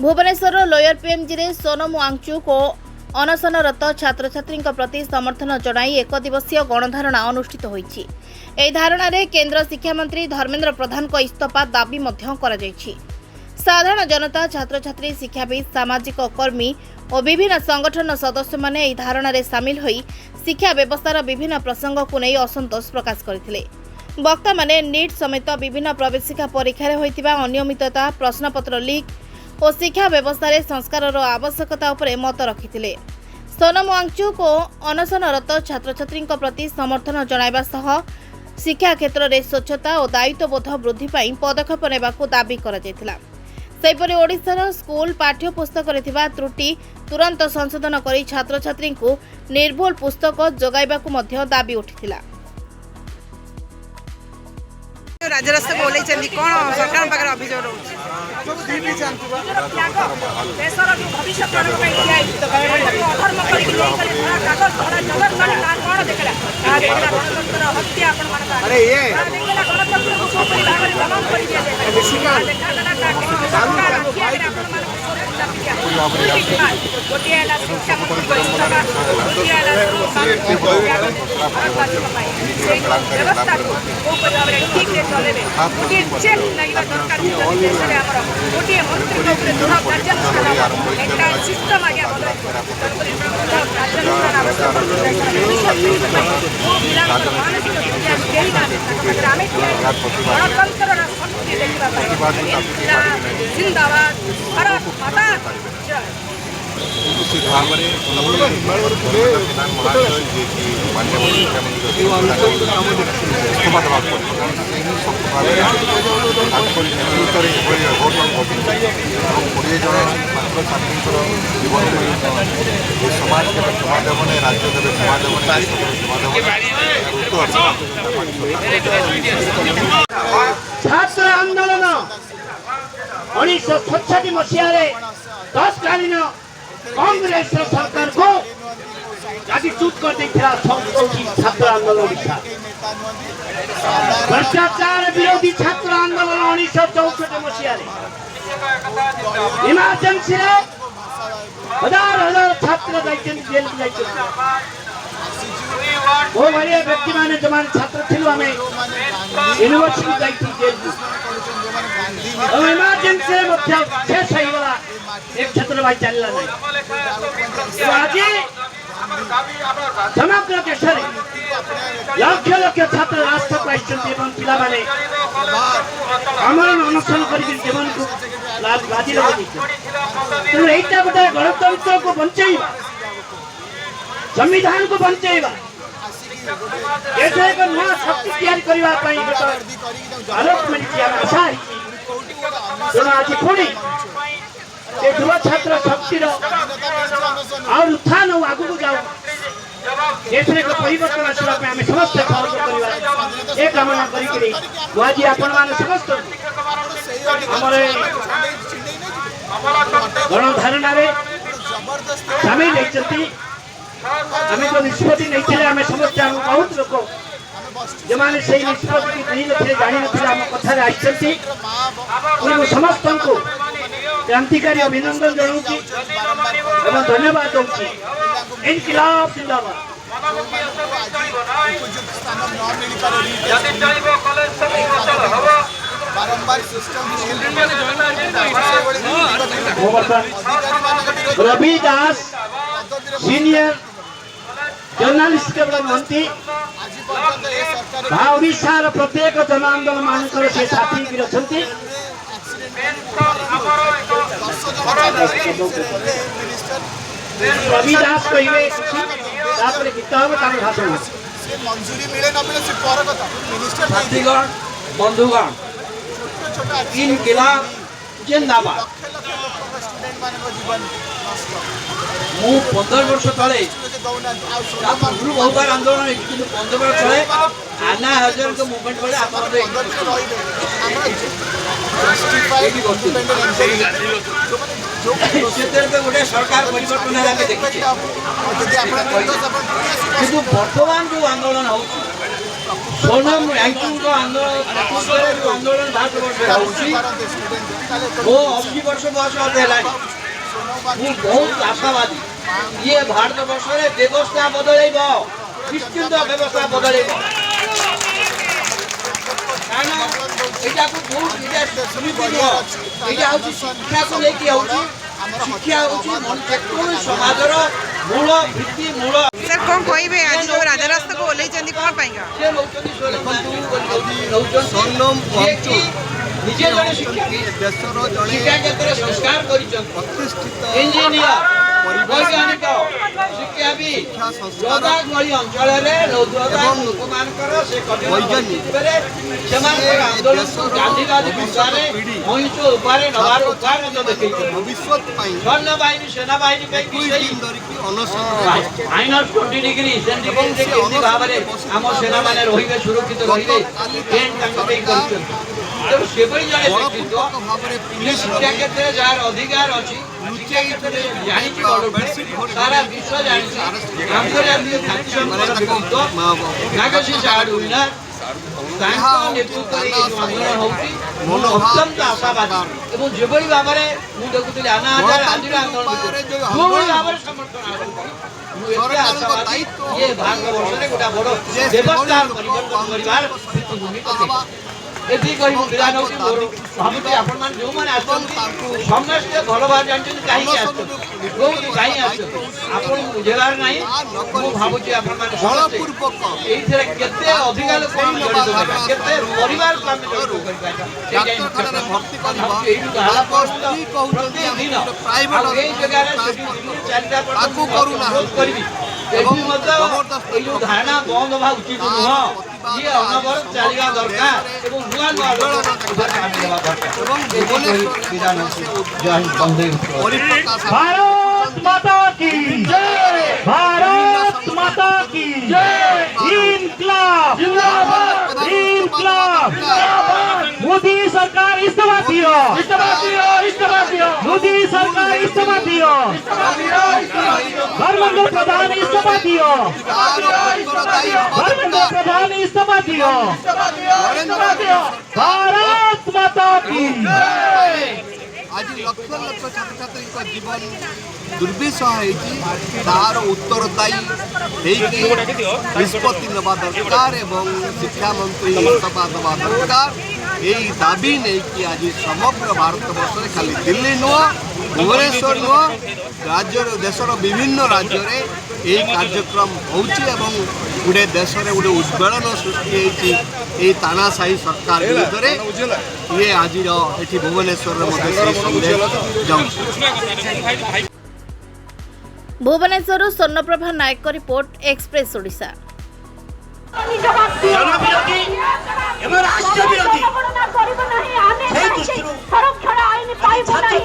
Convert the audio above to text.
Bhubaneswar lower PMG रे सोनम वांगचुक और अनशनरत छात्र छात्री प्रति समर्थन जनाई एक दिवसीय गणधारणा अनुष्ठित होईछि। एही धारणा रे केंद्र शिक्षा मंत्री धर्मेंद्र प्रधान को इस्तीफा दाबी मध्य करा जायछि। साधारण जनता छात्र छात्री शिक्षाविद सामाजिक कर्मी और विभिन्न संगठन सदस्य माने एही धारणा रे शामिल होई शिक्षा व्यवस्थार विभिन्न प्रसंग को नहीं असंतोष प्रकाश करथिले। वक्ता माने नीट समेत विभिन्न प्रवेशिका परीक्षा रे होइतिबा अनियमितता प्रश्नपत्र लीक और शिक्षा व्यवस्था रे संस्कार आवश्यकता उपरे मत रखिथिले। सोनम वांगचुक और अनशनरत छात्र छात्री प्रति समर्थन जणाइबा सह शिक्षा क्षेत्र में स्वच्छता और दायित्वबोध वृद्धि पाई पदक्षेप नेबाकू दाबी करा जायतिला। सेहिपरि ओडिशार स्कूल पाठ्यपुस्तक रे थिबा त्रुटि तुरंत संशोधन करी छात्र छात्री को निर्भुल पुस्तक जोगाइबाकू मध्य दाबी उठिथिला। राजरास्ता बोले कौन सरकार पाखे अभियोग रोचे उसी भाव में इस्तीफा देवा कोड़े जन छात्र छात्री जीवन समाज के क्षमा देवने राज्य देवे क्षमा देवने छात्र आंदोलन 1967 मसीह तत्कालीन कांग्रेस सरकार को चूत कर देता छात्र आंदोलन भ्रष्टाचार विरोधी छात्र आंदोलन 1964 मसीह इमरजेंसी हजार हजार छात्र जेल वो भाई व्यक्ति माने जो छात्र थे आम यूनिवर्सिटी जेल इमरजेंसी शेष होगा एक छात्र भाई चलला नहीं आज समग्र देश में लक्ष लक्ष छात्र रास्ता को पिला माने आमरण अनशन कर जीवन को बाजी लगे तेणु यहीटा गोटे गणतंत्र को बंचेगा संविधान को बंचेगा देश एक नुआ शक्ति तैयारी करने आलोक मिली आशा तेणु आज पुणी युवा छात्र शक्तिर और उत्थान आगू जाऊ देश में एक परिवर्तन आसवा आम समस्त सहयोग करवा एक कामना करी आज आपण मान समस्त गणधारणा सामिल होती आम जो निष्पत्ति नहीं आम समस्त बहुत लोग जो मैंने से निष्पत्ति नहीं थे जानी थे आम कथा आई समस्त को क्रांतिकारी अभिनंदन जनाऊँ एवं धन्यवाद दूसरी इनकिलाब जिंदाबाद। रवि दास सीनियर जर्नालिस्ट केवल नुहति ओडार प्रत्येक जन आंदोलन मानकर से साथी भी अच्छा रवि दास कहे गीत हम भाषण छात्रीगण बंधुगण इनकिलाब जिंदाबाद। मु 15 वर्ष तले पूर्व बहुत बार आंदोलन 15 वर्ष तले आना हजार के मूवमेंट बेले आप गोटे सरकार परिवर्तन है देखिए बर्तमान जो आंदोलन हो सोनम वांगचुक आंदोलन भारत वर्ष वो 80 वर्ष बयस है बहुत आशावादी ये भारत वर्ष व्यवस्था बदल निश्चिंत व्यवस्था बदल कारण यहाँ शिक्षा को लेकिन शिक्षा हूँ समाजर मूल भित्ति मूल सर कौन कहबे आज जो राजरास्ता को ओल्लैचंदी कौन पाइगा सोनम वांगचुक निजे जड़े शिक्षा क्षेत्र में संस्कार इंजीनियर वैज्ञानिक शिक्षा भी लदाख भली अंचल लोक आंदोलन गांधीवादी भाषा महिष उपारे नवार उपार देखी सैन्य बाहिनी सेना बाहिनी -20 डिग्री सेंटीग्रेड भाव में आम सेना मैंने रे सुरक्षित रे तेणु से जड़े शिक्षा क्षेत्र में जार अधिकार अच्छी शिक्षा क्षेत्र में जानी सारा विश्व जानी आंतर्जातिक नागसी साड़ू नेतृत्व आंदोलन अत्यंत आशावादी और जो भाव में मुझे देखुली आना हजार आज आंदोलन जो भाव में समर्थन आशावादी ये भारत वर्ष में गोटे बड़ व्यवस्था परिवर्तन कर एति कहि विधान होती मोर भाबुती आपण मान जो माने आछंती समस्त भल भाव जानछन काहे के आछन कोउती काहे आछन आपण बुझेलार नाही मो भाबुती आपण मान बलपूर्वक एथिरे केते अधिकार कोन जड़ित केते परिवार को हम जड़ित करि डॉक्टर भर्ती करबा एही गाला पोस्टी कहउछंती प्राइवेट ए जगह रे चालता आगु करू ना करबी एही मतलब ए जो धारणा बंद होवा उचित नुह ये अनवरत चलिया दरकार एवं नुआ नुआ भारत माता की जय भारत माता की जय इनकलाब इनकलाब मोदी सरकार इस्तीफा दियो मोदी सरकार इस्तीफा दियो धर्मेंद्र प्रधान इस्तीफा दियो धर्मेंद्र प्रधान इस्तीफा दियो भारत माता की आज लक्ष लक्ष छात्र छात्री जीवन दुर्विषह तार उत्तरदायी निष्पत्ति नवा दरकार एवं शिक्षा मंत्री इस्तीफा देवा दरकार यही दाबी नहीं कि आज समग्र भारत वर्ष में खाली दिल्ली नुह भुवनेश्वर नुह राज्य देशर विभिन्न राज्य में यही कार्यक्रम होची गोटे देश में गोटे उद्वेलन सृष्टि होती तानाशाही सरकार विरुद्ध ये आज ये भुवनेश्वर भुवनेश्वर स्वर्णप्रभा नायक रिपोर्ट एक्सप्रेस ओडिशा। जनविरोधी एवं राष्ट्र विरोधी संरक्षण आईन पाइब नहीं